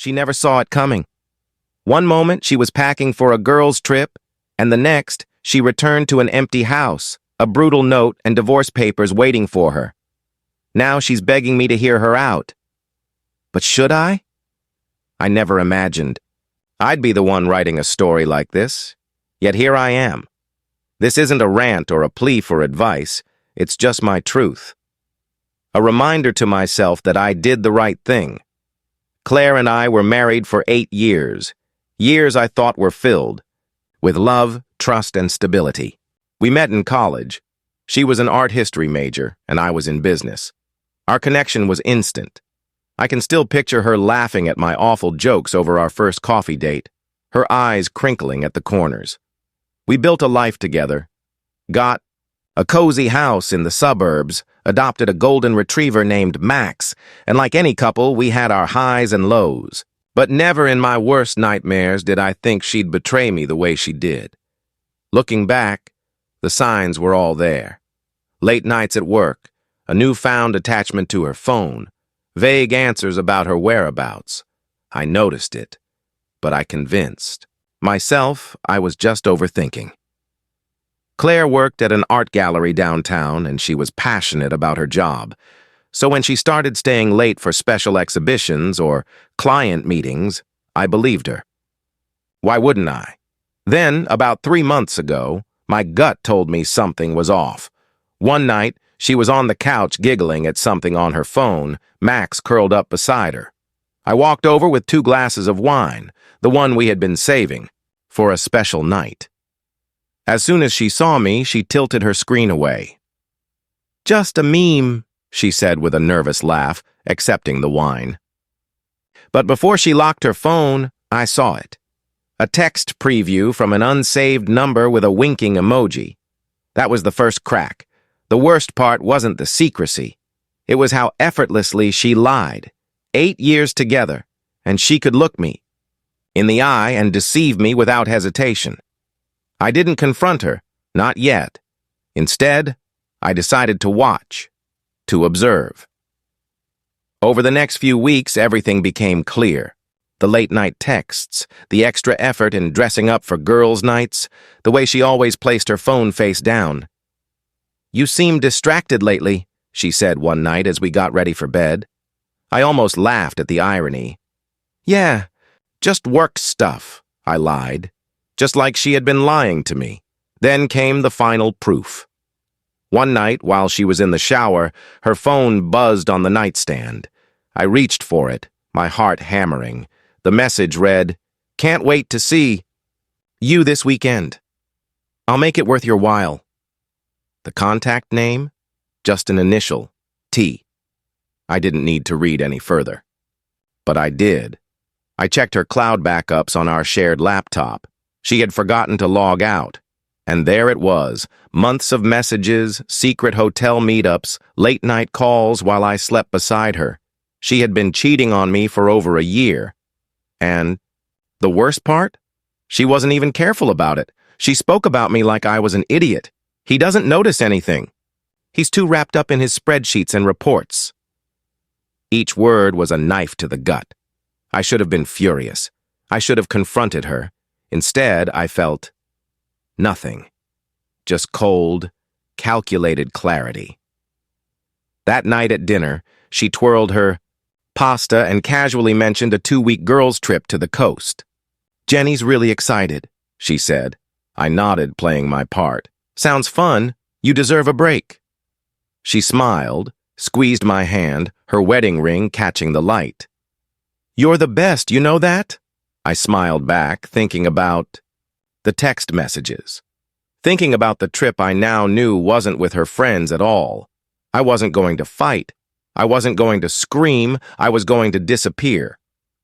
She never saw it coming. One moment she was packing for a girls' trip, and the next she returned to an empty house, a brutal note and divorce papers waiting for her. Now she's begging me to hear her out. But should I? I never imagined I'd be the one writing a story like this. Yet here I am. This isn't a rant or a plea for advice. It's just my truth. A reminder to myself that I did the right thing. Claire and I were married for 8 years. Years I thought were filled with love, trust, and stability. We met in college. She was an art history major, and I was in business. Our connection was instant. I can still picture her laughing at my awful jokes over our first coffee date, her eyes crinkling at the corners. We built a life together, got a cozy house in the suburbs, adopted a golden retriever named Max, and like any couple, we had our highs and lows. But never in my worst nightmares did I think she'd betray me the way she did. Looking back, the signs were all there. Late nights at work, a newfound attachment to her phone, vague answers about her whereabouts. I noticed it, but I convinced myself I was just overthinking. Claire worked at an art gallery downtown, and she was passionate about her job. So when she started staying late for special exhibitions or client meetings, I believed her. Why wouldn't I? Then, about 3 months ago, my gut told me something was off. One night, she was on the couch giggling at something on her phone, Max curled up beside her. I walked over with 2 glasses of wine, the one we had been saving, for a special night. As soon as she saw me, she tilted her screen away. "Just a meme," she said with a nervous laugh, accepting the wine. But before she locked her phone, I saw it. A text preview from an unsaved number with a winking emoji. That was the first crack. The worst part wasn't the secrecy. It was how effortlessly she lied. 8 years together, and she could look me in the eye and deceive me without hesitation. I didn't confront her, not yet. Instead, I decided to watch, to observe. Over the next few weeks, everything became clear. The late-night texts, the extra effort in dressing up for girls' nights, the way she always placed her phone face down. "You seem distracted lately," she said one night as we got ready for bed. I almost laughed at the irony. "Yeah, just work stuff," I lied, just like she had been lying to me. Then came the final proof. One night, while she was in the shower, her phone buzzed on the nightstand. I reached for it, my heart hammering. The message read, "Can't wait to see you this weekend. I'll make it worth your while." The contact name? Just an initial, T. I didn't need to read any further. But I did. I checked her cloud backups on our shared laptop. She had forgotten to log out. And there it was, months of messages, secret hotel meetups, late-night calls while I slept beside her. She had been cheating on me for over a year. And the worst part? She wasn't even careful about it. She spoke about me like I was an idiot. He doesn't notice anything. He's too wrapped up in his spreadsheets and reports. Each word was a knife to the gut. I should have been furious. I should have confronted her. Instead, I felt nothing. Just cold, calculated clarity. That night at dinner, she twirled her pasta and casually mentioned a 2-week girls' trip to the coast. "Jenny's really excited," she said. I nodded, playing my part. "Sounds fun. You deserve a break." She smiled, squeezed my hand, her wedding ring catching the light. "You're the best, you know that?" I smiled back, thinking about the text messages. Thinking about the trip I now knew wasn't with her friends at all. I wasn't going to fight. I wasn't going to scream. I was going to disappear.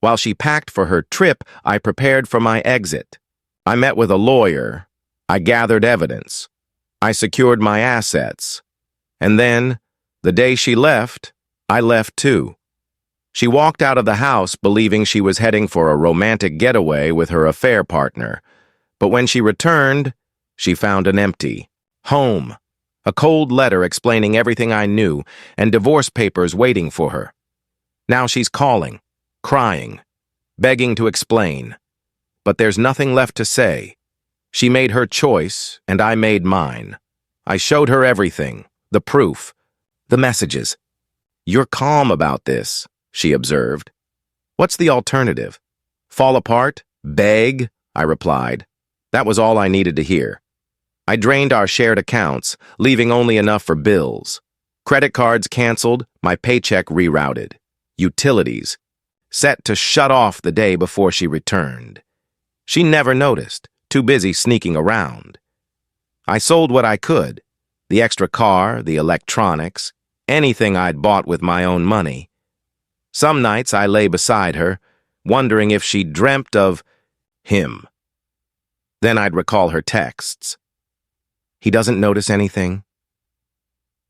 While she packed for her trip, I prepared for my exit. I met with a lawyer. I gathered evidence. I secured my assets. And then, the day she left, I left too. She walked out of the house believing she was heading for a romantic getaway with her affair partner. But when she returned, she found an empty home, a cold letter explaining everything I knew, and divorce papers waiting for her. Now she's calling, crying, begging to explain. But there's nothing left to say. She made her choice, and I made mine. I showed her everything, the proof, the messages. "You're calm about this," she observed. "What's the alternative? Fall apart? Beg?" I replied. That was all I needed to hear. I drained our shared accounts, leaving only enough for bills. Credit cards canceled, my paycheck rerouted. Utilities, set to shut off the day before she returned. She never noticed, too busy sneaking around. I sold what I could, the extra car, the electronics, anything I'd bought with my own money. Some nights I lay beside her, wondering if she dreamt of him. Then I'd recall her texts. "He doesn't notice anything?"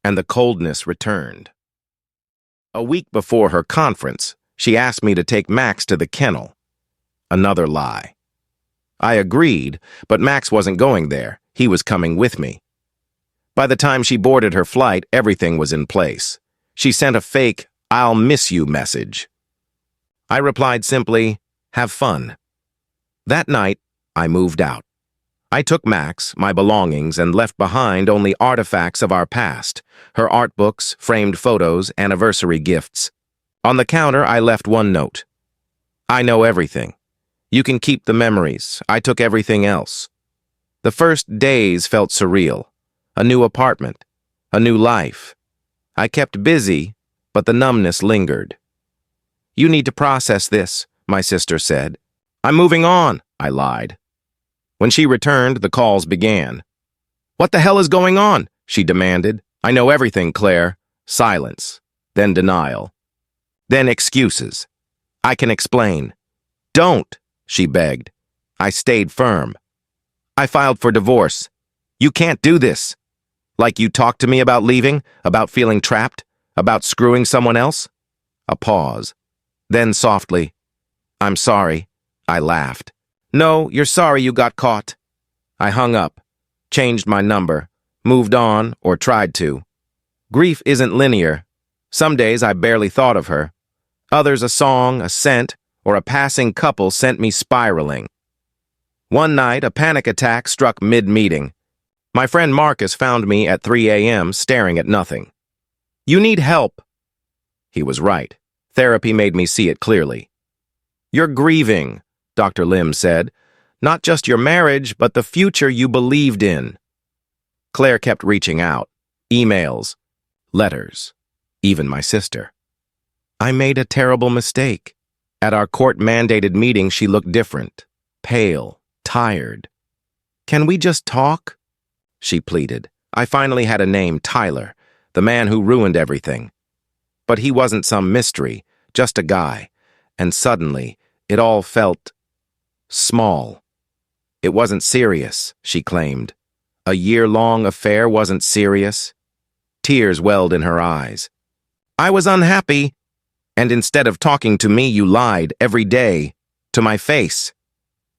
And the coldness returned. A week before her conference, she asked me to take Max to the kennel. Another lie. I agreed, but Max wasn't going there. He was coming with me. By the time she boarded her flight, everything was in place. She sent a fake, "I'll miss you" message. I replied simply, "Have fun." That night, I moved out. I took Max, my belongings, and left behind only artifacts of our past, her art books, framed photos, anniversary gifts. On the counter, I left one note. "I know everything. You can keep the memories. I took everything else." The first days felt surreal. A new apartment, a new life. I kept busy, but the numbness lingered. "You need to process this," my sister said. "I'm moving on," I lied. When she returned, the calls began. "What the hell is going on?" she demanded. "I know everything, Claire." Silence, then denial, then excuses. "I can explain." "Don't," she begged. I stayed firm. "I filed for divorce." "You can't do this." "Like you talked to me about leaving, about feeling trapped, about screwing someone else?" A pause. Then softly, "I'm sorry." I laughed. "No, you're sorry you got caught." I hung up, changed my number, moved on, or tried to. Grief isn't linear. Some days I barely thought of her. Others a song, a scent, or a passing couple sent me spiraling. One night, a panic attack struck mid-meeting. My friend Marcus found me at 3 a.m. staring at nothing. "You need help." He was right. Therapy made me see it clearly. "You're grieving," Dr. Lim said. "Not just your marriage, but the future you believed in." Claire kept reaching out. Emails, letters, even my sister. I made a terrible mistake. At our court-mandated meeting, she looked different, pale, tired. "Can we just talk?" she pleaded. I finally had a name, Tyler, the man who ruined everything. But he wasn't some mystery, just a guy. And suddenly, it all felt small. It wasn't serious, she claimed. A year-long affair wasn't serious. Tears welled in her eyes. "I was unhappy, and instead of talking to me, you lied every day, to my face."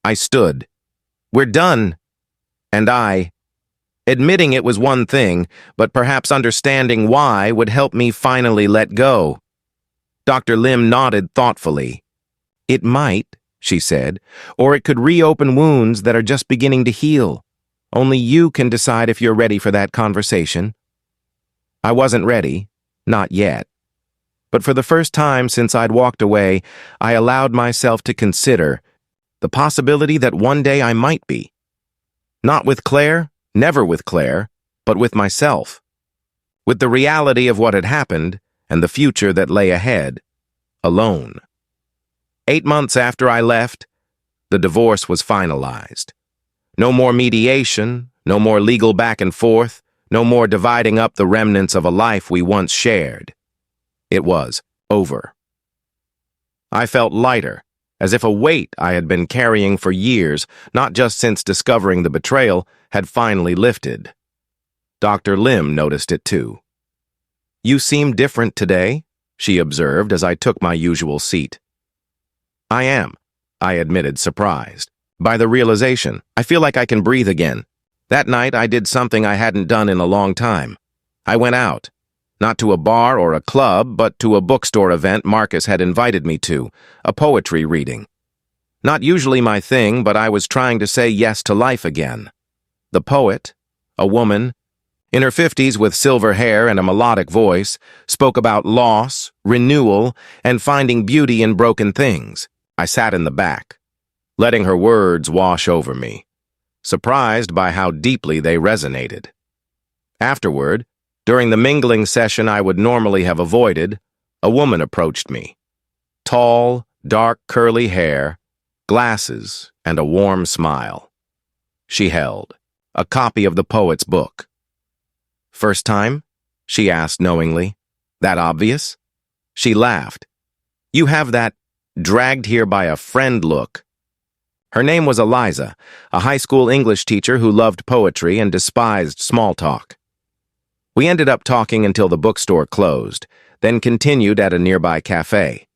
I stood. "We're done." And admitting it was one thing, but perhaps understanding why would help me finally let go. Dr. Lim nodded thoughtfully. "It might," she said, "or it could reopen wounds that are just beginning to heal. Only you can decide if you're ready for that conversation." I wasn't ready, not yet. But for the first time since I'd walked away, I allowed myself to consider the possibility that one day I might be. Not with Claire, never with Claire, but with myself. With the reality of what had happened and the future that lay ahead, alone. 8 months after I left, the divorce was finalized. No more mediation, no more legal back and forth, no more dividing up the remnants of a life we once shared. It was over. I felt lighter, as if a weight I had been carrying for years, not just since discovering the betrayal, had finally lifted. Dr. Lim noticed it too. "You seem different today," she observed as I took my usual seat. "I am," I admitted, surprised. By the realization, I feel like I can breathe again. That night, I did something I hadn't done in a long time. I went out. Not to a bar or a club, but to a bookstore event Marcus had invited me to, a poetry reading. Not usually my thing, but I was trying to say yes to life again. The poet, a woman, in her 50s with silver hair and a melodic voice, spoke about loss, renewal, and finding beauty in broken things. I sat in the back, letting her words wash over me, surprised by how deeply they resonated. Afterward, during the mingling session I would normally have avoided, a woman approached me. Tall, dark curly hair, glasses, and a warm smile. She held a copy of the poet's book. "First time?" she asked knowingly. "That obvious?" She laughed. "You have that dragged here by a friend look." Her name was Eliza, a high school English teacher who loved poetry and despised small talk. We ended up talking until the bookstore closed, then continued at a nearby cafe.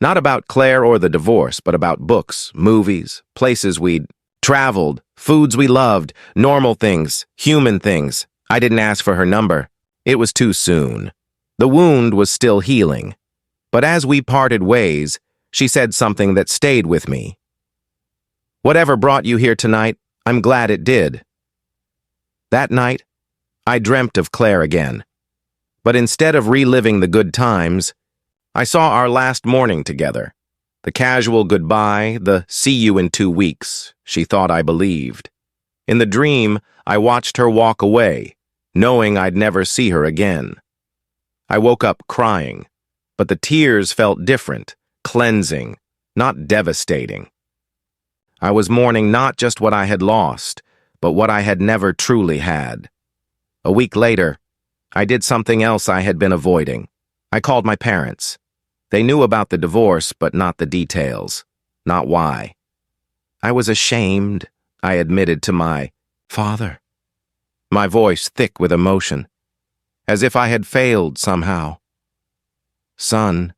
Not about Claire or the divorce, but about books, movies, places we'd traveled, foods we loved, normal things, human things. I didn't ask for her number. It was too soon. The wound was still healing. But as we parted ways, she said something that stayed with me. "Whatever brought you here tonight, I'm glad it did." That night, I dreamt of Claire again. But instead of reliving the good times, I saw our last morning together. The casual goodbye, the "see you in 2 weeks," she thought I believed. In the dream, I watched her walk away, knowing I'd never see her again. I woke up crying, but the tears felt different, cleansing, not devastating. I was mourning not just what I had lost, but what I had never truly had. A week later, I did something else I had been avoiding. I called my parents. They knew about the divorce, but not the details, not why. I was ashamed, I admitted to my father, my voice thick with emotion, as if I had failed somehow. "Son,"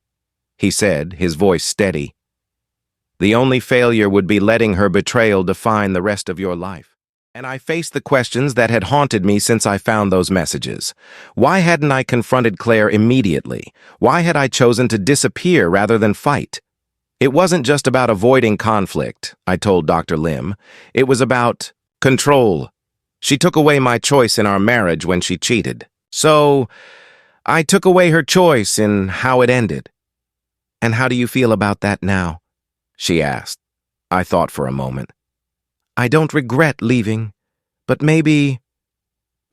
he said, his voice steady, "the only failure would be letting her betrayal define the rest of your life." And I faced the questions that had haunted me since I found those messages. Why hadn't I confronted Claire immediately? Why had I chosen to disappear rather than fight? It wasn't just about avoiding conflict, I told Dr. Lim. It was about control. She took away my choice in our marriage when she cheated. So, I took away her choice in how it ended. "And how do you feel about that now?" she asked. I thought for a moment. "I don't regret leaving, but maybe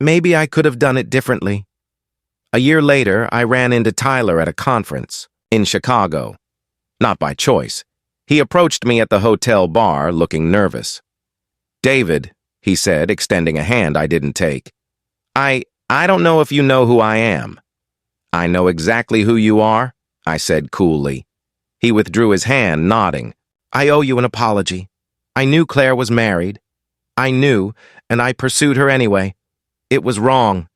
I could have done it differently." A year later, I ran into Tyler at a conference in Chicago. Not by choice. He approached me at the hotel bar, looking nervous. "David," he said, extending a hand I didn't take. I don't know if you know who I am." "I know exactly who you are," I said coolly. He withdrew his hand, nodding. "I owe you an apology. I knew Claire was married. I knew, and I pursued her anyway. It was wrong."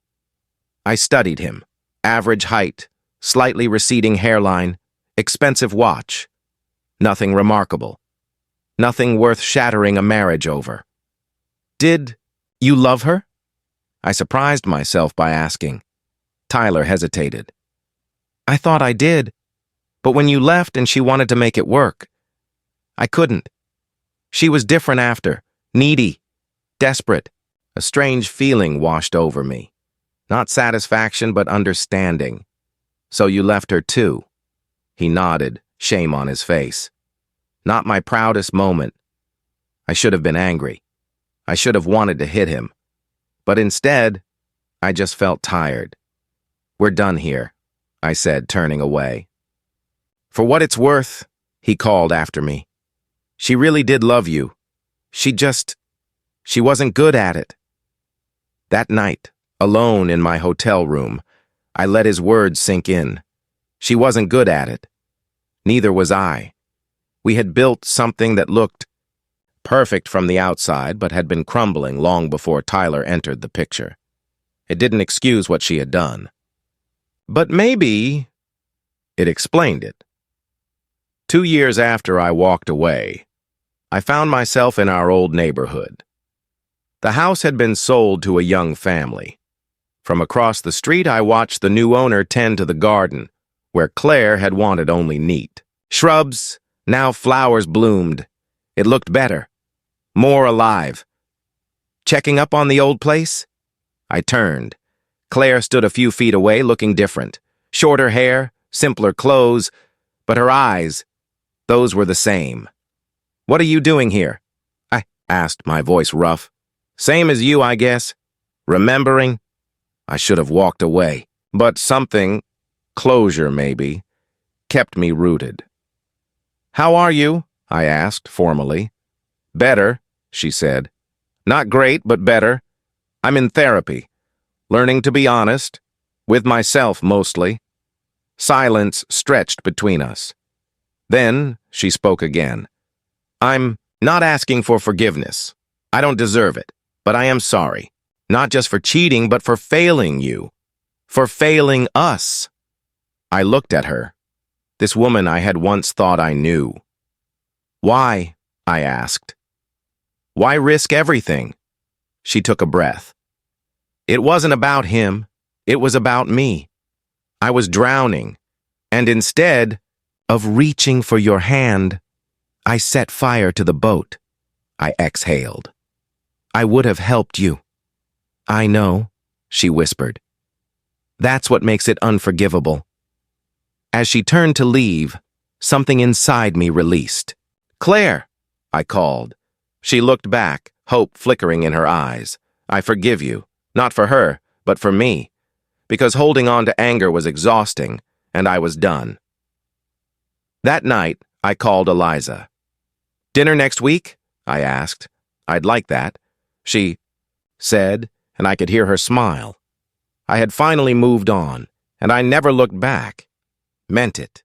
I studied him. Average height, slightly receding hairline, expensive watch. Nothing remarkable. Nothing worth shattering a marriage over. "Did you love her?" I surprised myself by asking. Tyler hesitated. "I thought I did, but when you left and she wanted to make it work, I couldn't. She was different after, needy, desperate. A strange feeling washed over me. Not satisfaction, but understanding. "So you left her too?" He nodded, shame on his face. Not my proudest moment. I should have been angry. I should have wanted to hit him. But instead, I just felt tired. "We're done here," I said, turning away. "For what it's worth," he called after me, "she really did love you. She wasn't good at it." That night, alone in my hotel room, I let his words sink in. She wasn't good at it. Neither was I. We had built something that looked perfect from the outside, but had been crumbling long before Tyler entered the picture. It didn't excuse what she had done. But maybe it explained it. 2 years after I walked away, I found myself in our old neighborhood. The house had been sold to a young family. From across the street, I watched the new owner tend to the garden, where Claire had wanted only neat. Shrubs, now flowers bloomed, It looked better, more alive. Checking up on the old place? I turned. Claire stood a few feet away, looking different. Shorter hair, simpler clothes, but her eyes, those were the same. "What are you doing here?" I asked, my voice rough. "Same as you, I guess. Remembering?" I should have walked away, but something, closure maybe, kept me rooted. "How are you?" I asked, formally. "Better," she said. "Not great, but better. I'm in therapy, learning to be honest, with myself mostly." Silence stretched between us. Then she spoke again. "I'm not asking for forgiveness. I don't deserve it, but I am sorry. Not just for cheating, but for failing you. For failing us." I looked at her, this woman I had once thought I knew. "Why?" I asked. "Why risk everything?" She took a breath. "It wasn't about him. It was about me. I was drowning, and instead of reaching for your hand, I set fire to the boat." I exhaled. "I would have helped you." "I know," she whispered. "That's what makes it unforgivable." As she turned to leave, something inside me released. "Claire," I called. She looked back, hope flickering in her eyes. "I forgive you, not for her, but for me, because holding on to anger was exhausting, and I was done." That night, I called Eliza. "Dinner next week?" I asked. "I'd like that," she said, and I could hear her smile. I had finally moved on, and I never looked back. Meant it.